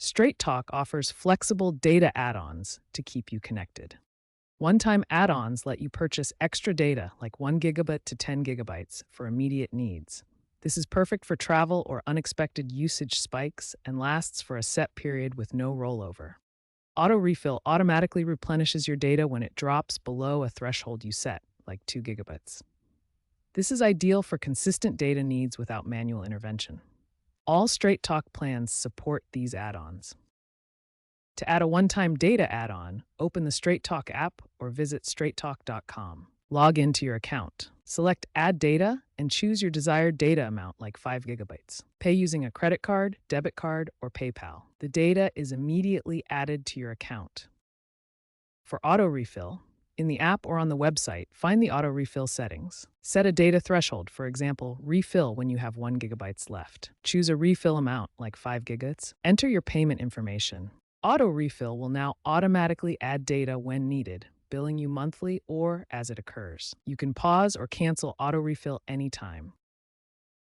Straight Talk offers flexible data add-ons to keep you connected. One-time add-ons let you purchase extra data like 1 gigabit to 10 gigabytes for immediate needs. This is perfect for travel or unexpected usage spikes and lasts for a set period with no rollover. Auto refill automatically replenishes your data when it drops below a threshold you set, like 2 gigabits. This is ideal for consistent data needs without manual intervention. All Straight Talk plans support these add-ons. To add a one-time data add-on, open the Straight Talk app or visit straighttalk.com. Log into your account. Select Add Data and choose your desired data amount like 5 gigabytes. Pay using a credit card, debit card, or PayPal. The data is immediately added to your account. For auto refill, in the app or on the website, find the auto refill settings. Set a data threshold, for example, refill when you have 1 gigabytes left. Choose a refill amount like 5 gigabytes. Enter your payment information. Auto refill will now automatically add data when needed, billing you monthly or as it occurs. You can pause or cancel auto refill anytime.